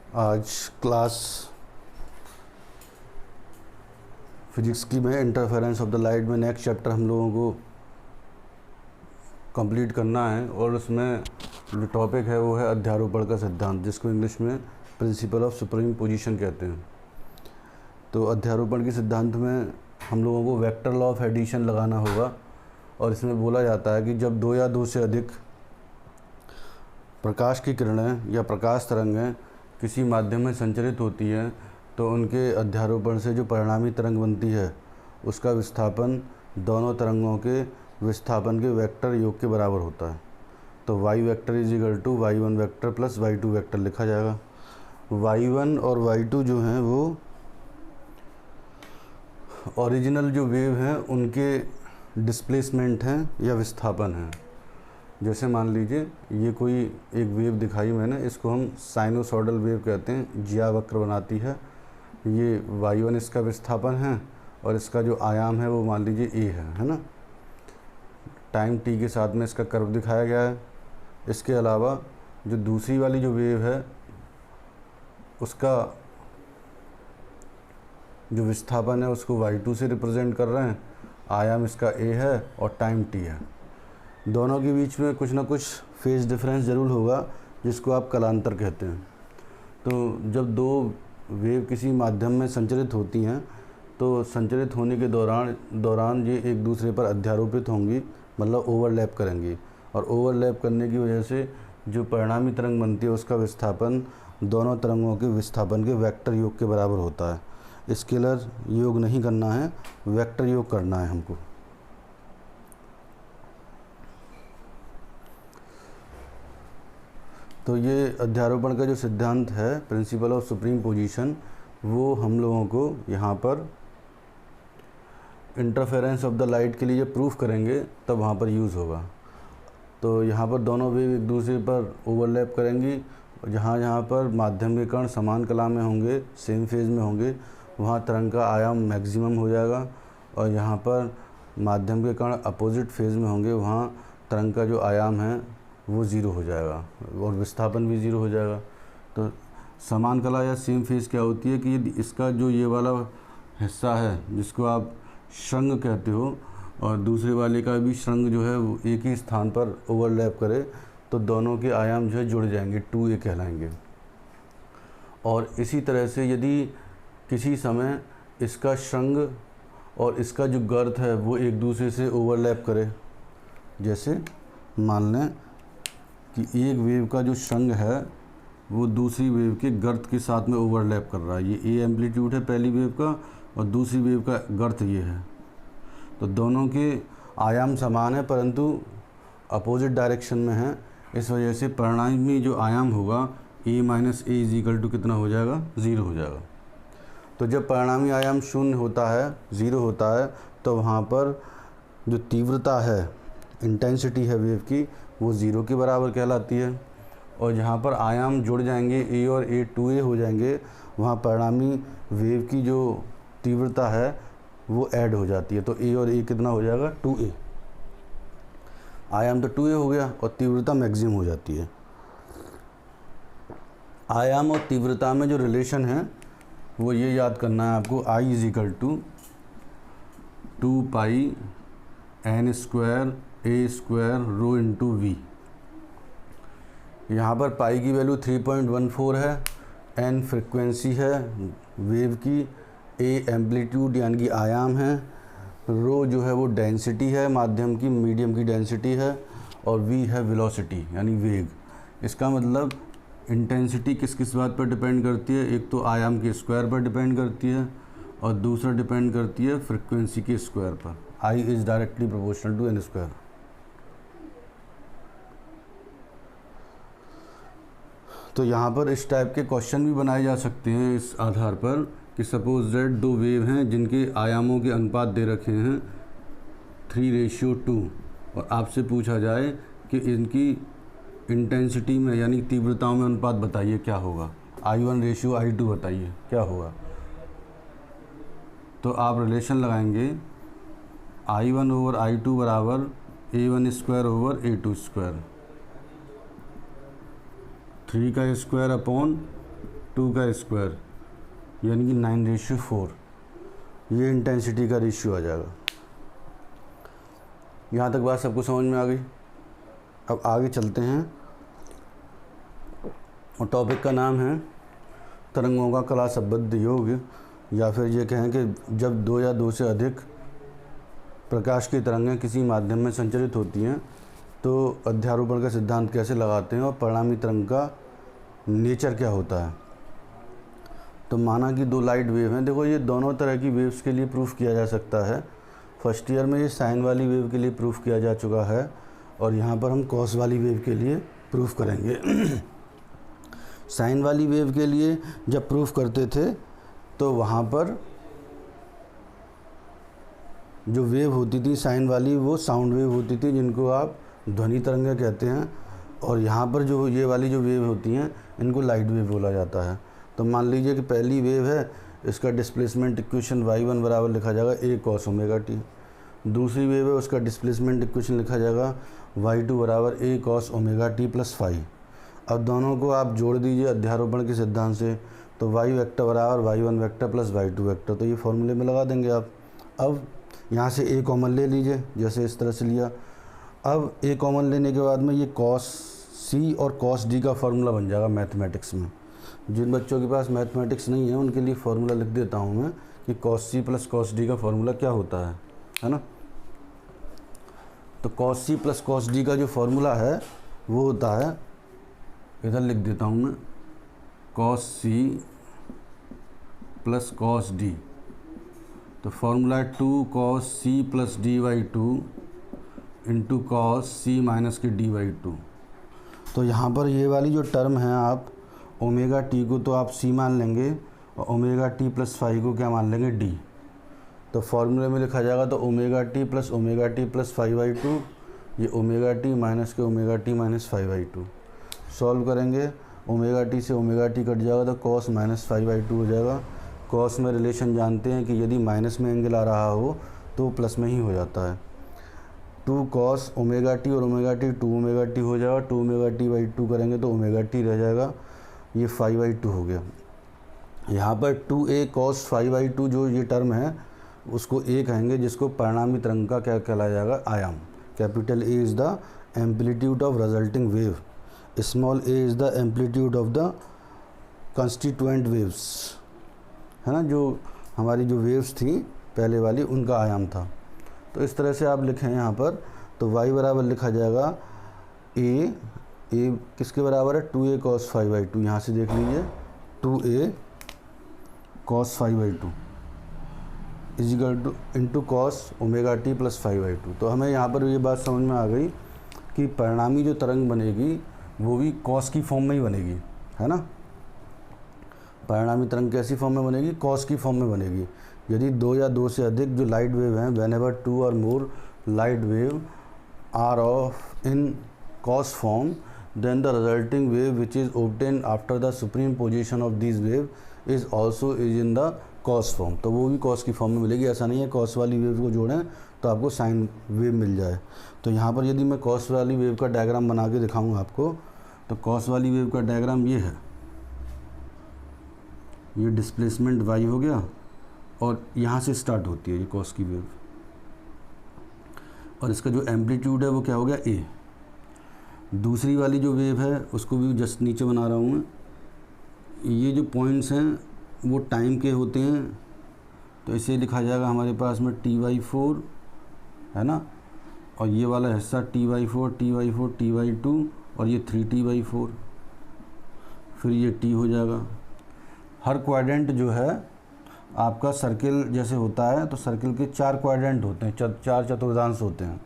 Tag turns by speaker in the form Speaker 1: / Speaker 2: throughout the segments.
Speaker 1: आज class physics की में इंटरफेरेंस ऑफ द लाइट में नेक्स्ट चैप्टर हम लोगों को कंप्लीट करना है और उसमें जो टॉपिक है वो है अध्यारोपण का सिद्धांत, जिसको इंग्लिश में प्रिंसिपल ऑफ सुप्रीम पोजीशन कहते हैं। तो अध्यारोपण के सिद्धांत में हम लोगों को वेक्टर लॉ ऑफ एडिशन लगाना होगा और इसमें बोला जाता है कि जब दो या दो से अधिक प्रकाश की किरणें या प्रकाश तरंगें किसी माध्यम में संचरित होती हैं तो उनके अध्यारोपण से जो परिणामी तरंग बनती है उसका विस्थापन दोनों तरंगों के विस्थापन के वेक्टर योग के बराबर होता है। तो y vector is equal to y1 vector plus y2 vector लिखा जाएगा। y1 और y2 जो हैं वो ओरिजिनल जो वेव हैं उनके डिस्प्लेसमेंट हैं या विस्थापन हैं। जैसे मान लीजिए ये कोई एक वेव दिखाई मैंने, इसको हम साइनोसॉइडल वेव कहते हैं, ज्या वक्र बनाती है। ये y1 इसका विस्थापन है और इसका जो आयाम है वो मान लीजिए a है ना। टाइम t के साथ में इसका कर्व दिखाया गया है। इसके अलावा जो दूसरी वाली जो वेव है उसका जो विस्थापन है उसको y2 से रिप्रेजेंट कर रहे हैं, आयाम इसका a है और टाइम t है। दोनों के बीच में कुछ ना कुछ फेज डिफरेंस ज़रूर होगा जिसको आप कलांतर कहते हैं। तो जब दो वेव किसी माध्यम में संचरित होती हैं तो संचरित होने के दौरान ये एक दूसरे पर अध्यारोपित होंगी, मतलब ओवरलैप करेंगी, और ओवरलैप करने की वजह से जो परिणामी तरंग बनती है उसका विस्थापन दोनों तरंगों के विस्थापन के वेक्टर योग के बराबर होता है। स्केलर योग नहीं करना है, वेक्टर योग करना है हमको। तो ये अध्यारोपण का जो सिद्धांत है, प्रिंसिपल ऑफ सुप्रीम पोजीशन, वो हम लोगों को यहाँ पर इंटरफेरेंस ऑफ द लाइट के लिए जब प्रूफ करेंगे तब वहाँ पर यूज़ होगा। तो यहाँ पर दोनों वेव एक दूसरे पर ओवरलैप करेंगी। जहाँ पर माध्यम के कण समान कला में होंगे, सेम फेज में होंगे, वहाँ तरंग का आयाम मैक्सिमम हो जाएगा, और यहाँ पर माध्यम के कण अपोजिट फेज में होंगे, वहाँ तरंग का जो आयाम है वो ज़ीरो हो जाएगा और विस्थापन भी ज़ीरो हो जाएगा। तो समान कला या सेम फेज क्या होती है कि इसका जो ये वाला हिस्सा है जिसको आप श्रृंग कहते हो और दूसरे वाले का भी श्रृंग जो है वो एक ही स्थान पर ओवरलैप करे तो दोनों के आयाम जो है जुड़ जाएंगे, 2a कहलाएंगे। और इसी तरह से यदि किसी समय इसका श्रृंग और इसका जो गर्त है वो एक दूसरे से ओवरलैप करे, जैसे मान लें कि एक वेव का जो श्रृंग है वो दूसरी वेव के गर्त के साथ में ओवरलैप कर रहा है। ये a एम्पलीट्यूड है पहली वेव का और दूसरी वेव का गर्त ये है। तो दोनों के आयाम समान है परंतु अपोजिट डायरेक्शन में है। इस वजह से परिणामी जो आयाम होगा a minus A is equal to कितना हो जाएगा, 0 हो जाएगा। तो जब परिणामी आयाम शून्य होता है, 0 होता है, तो वहाँ पर जो तीव्रता है, इंटेंसिटी है वेव की, वो 0 के बराबर कहलाती है। और जहाँ पर आयाम जुड़ जाएंगे, a और a 2a हो जाएंगे, वहाँ परिणामी वेव की जो तीव्रता है वो ऐड हो जाती है। तो a और a कितना हो जाएगा, 2a। आयाम तो 2a हो गया और तीव्रता मैक्सिमम हो जाती है। आयाम और तीव्रता में जो रिलेशन है वो ये याद करना है आपको, I is equal to 2 pi n square a square rho into V. यहाँ पर पाई की वैल्यू 3.14 है, n फ्रिक्वेंसी है वेव की, a एम्पलीट्यूड यानी कि आयाम है, रो जो है वो डेंसिटी है माध्यम की, मीडियम की डेंसिटी है, और v है वेलोसिटी यानी वेग। इसका मतलब इंटेंसिटी किस किस बात पर डिपेंड करती है, एक तो आयाम के स्क्वायर पर डिपेंड करती है और दूसरा डिपेंड करती है फ्रिक्वेंसी के स्क्वायर पर। I is directly proportional to n square. तो यहाँ पर इस टाइप के क्वेश्चन भी बनाए जा सकते हैं इस आधार पर कि सपोज दैट दो वेव हैं जिनके आयामों के अनुपात दे रखे हैं 3:2 और आपसे पूछा जाए कि इनकी इंटेंसिटी में यानी तीव्रताओं में अनुपात बताइए क्या होगा, I1:I2 बताइए क्या होगा। तो आप रिलेशन लगाएंगे I1/I2 बराबर a1 square over a2 square, 3 का स्क्वायर अपॉन 2 का स्क्वायर यानी कि 9:4, ये इंटेंसिटी का रेशियो आ जाएगा। यहाँ तक बात सबको समझ में आ गई। अब आगे चलते हैं और टॉपिक का नाम है तरंगों का कलासबद्ध योग, या फिर ये कहें कि जब 2 या 2 से अधिक प्रकाश की तरंगें किसी माध्यम में संचरित होती हैं तो अध्यारोपण का सिद्धांत कैसे लगाते हैं और परिणामी तरंग का नेचर क्या होता है। तो माना कि 2 लाइट वेव हैं। देखो ये दोनों तरह की वेव्स के लिए प्रूफ किया जा सकता है। फर्स्ट ईयर में ये साइन वाली वेव के लिए प्रूफ किया जा चुका है और यहाँ पर हम कॉस वाली वेव के लिए प्रूफ करेंगे। साइन वाली वेव के लिए जब प्रूफ करते थे तो वहाँ पर जो वेव होती थी साइन वाली, वो साउंड वेव होती थी जिनको आप ध्वनि तरंगें कहते हैं, और यहाँ पर जो ये वाली जो वेव होती हैं इनको लाइट वेव बोला जाता है। तो मान लीजिए कि पहली वेव है, इसका डिस्प्लेसमेंट इक्वेशन y1 बराबर लिखा जाएगा a cos ओमेगा टी। दूसरी वेव है, उसका डिस्प्लेसमेंट इक्वेशन लिखा जाएगा y2 बराबर a cos omega T plus phi. अब दोनों को आप जोड़ दीजिए अध्यारोपण के सिद्धांत से, तो y वेक्टर बराबर y1 vector plus y2 vector, तो ये फॉर्मूले में लगा देंगे आप। अब यहाँ से a कॉमन ले लीजिए, जैसे इस तरह से लिया। अब a कॉमन लेने के बाद में ये cos c और cos d का फार्मूला बन जाएगा मैथमेटिक्स में। जिन बच्चों के पास मैथमेटिक्स नहीं है उनके लिए फार्मूला लिख देता हूँ मैं कि cos c plus cos d का फार्मूला क्या होता है ना। तो cos c plus cos d का जो फार्मूला है वो होता है, इधर लिख देता हूँ मैं, cos c plus cos d। तो फार्मूला है 2 cos c plus dy2 into cos c minus के dy2। तो यहाँ पर ये वाली जो टर्म है, आप ओमेगा टी को तो आप c मान लेंगे और ओमेगा टी प्लस फाई को क्या मान लेंगे d। तो फार्मूले में लिखा जाएगा तो ओमेगा टी प्लस 5/2, ये ओमेगा टी माइनस के ओमेगा टी माइनस 5/2। सॉल्व करेंगे, ओमेगा टी से ओमेगा टी कट जाएगा तो cos माइनस 5/2 हो जाएगा। cos में रिलेशन जानते हैं कि यदि माइनस में एंगल आ रहा हो तो प्लस में ही हो जाता है। 2 cos ओमेगा टी और ओमेगा टी 2 ओमेगा टी हो जाएगा, 2 ओमेगा टी बाई 2 करेंगे तो ओमेगा टी रह जाएगा, ये 5/2 हो गया। यहाँ पर 2a cos 5/2 जो ये टर्म है उसको a कहेंगे, जिसको परिणामी तरंग का क्या कहलाया जाएगा, आयाम। Capital A is the amplitude of resulting wave, small a is the amplitude of the constituent waves, है ना, जो हमारी जो वेव्स थी पहले वाली उनका आयाम था। तो इस तरह से आप लिखें यहाँ पर, तो y बराबर लिखा जाएगा a किसके बराबर है, 2a cos 5/2। यहाँ से देख लीजिए 2a cos 5/2 is equal two into cos omega T plus 5/2। तो हमें यहाँ पर ये बात समझ में आ गई कि परिणामी जो तरंग बनेगी वो भी cos की फॉर्म में ही बनेगी, है ना। परिणामी तरंग कैसी फॉर्म में बनेगी, cos की फॉर्म में बनेगी। यदि 2 या 2 से अधिक जो लाइट वेव हैं, whenever 2 or more light wave are of in cos form, then the resulting wave which is obtained after the superimposition of these wave is also is in the cos form। तो वो भी cos की form में मिलेगी। ऐसा नहीं है cos वाली वेव को जोड़ें तो आपको साइन वेव मिल जाए। तो यहाँ पर यदि मैं cos वाली वेव का डायग्राम बना के दिखाऊँ आपको, तो cos वाली वेव का डायग्राम ये है, ये डिस्प्लेसमेंट y हो गया और यहाँ से स्टार्ट होती है ये cos की वेव, और इसका जो एम्पलीट्यूड है वो क्या हो गया a। दूसरी वाली जो वेव है उसको भी जस्ट नीचे बना रहा हूँ मैं। ये जो पॉइंट्स हैं वो टाइम के होते हैं, तो इसे लिखा जाएगा हमारे पास में t/4, है ना, और ये वाला हिस्सा t/4 t/4 t/2 और ये 3t/4, फिर ये t हो जाएगा। हर क्वाड्रेंट जो है आपका सर्किल जैसे होता है, तो सर्किल के 4 क्वाड्रेंट होते हैं, 4 चतुर्थांश होते हैं,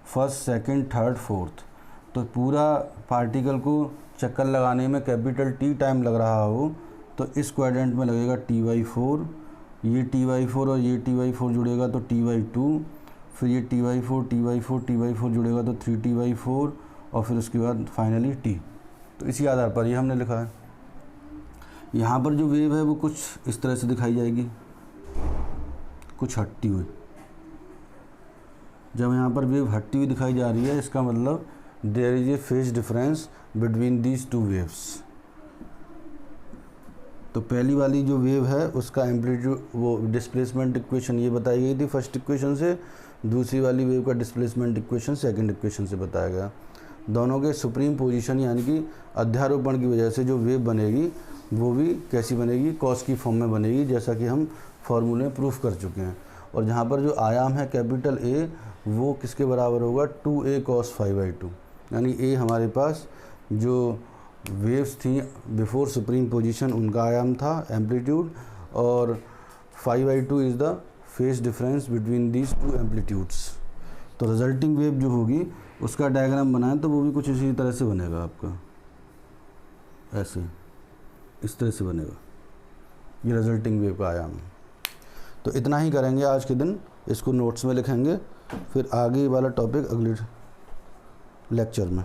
Speaker 1: फर्स्ट सेकंड थर्ड फोर्थ। तो पूरा पार्टिकल को चक्कर लगाने में कैपिटल T टाइम लग रहा हो तो इस क्वाड्रेंट में लगेगा t/4, ये t/4 और ये t/4 जुड़ेगा तो t/2, फिर ये t/4 जुड़ेगा तो 3t/4 और फिर उसके बाद फाइनली t। तो इसी आधार पर ये हमने लिखा है। यहाँ पर जो वेव है वो कुछ इस तरह से दिखाई जाएगी, कुछ हटती हुई। जब यहाँ पर वेव हटती हुई दिखाई जा रही है, इसका मतलब there is a phase difference between these 2 waves. तो पहली वाली जो वेव है उसका एम्पलीट्यूड, वो डिस्प्लेसमेंट इक्वेशन ये बताई गई थी फर्स्ट इक्वेशन से, दूसरी वाली वेव का डिस्प्लेसमेंट इक्वेशन सेकंड इक्वेशन से बताया गया। दोनों के सुप्रीम पोजीशन यानी कि अध्यारोपण की वजह से जो वेव बनेगी वो भी कैसी बनेगी, कॉस की फॉर्म में बनेगी, जैसा कि हम फॉर्मूले में प्रूफ कर चुके हैं। और जहाँ पर जो आयाम है कैपिटल ए वो किसके बराबर होगा, 2a cos π/2, यानी ए हमारे पास जो वेव्स थी बिफोर सुप्रीम पोजीशन उनका आयाम था एम्पलीट्यूड, और π/2 is the phase difference between these two amplitudes. तो रिजल्टिंग वेव जो होगी उसका डायग्राम बनाएं तो वो भी कुछ इसी तरह से बनेगा आपका, ऐसे इस तरह से बनेगा, ये रिजल्टिंग वेव का आयाम है। तो इतना ही करेंगे आज के दिन, इसको नोट्स में लिखेंगे, फिर आगे वाला टॉपिक अगले लेक्चर में।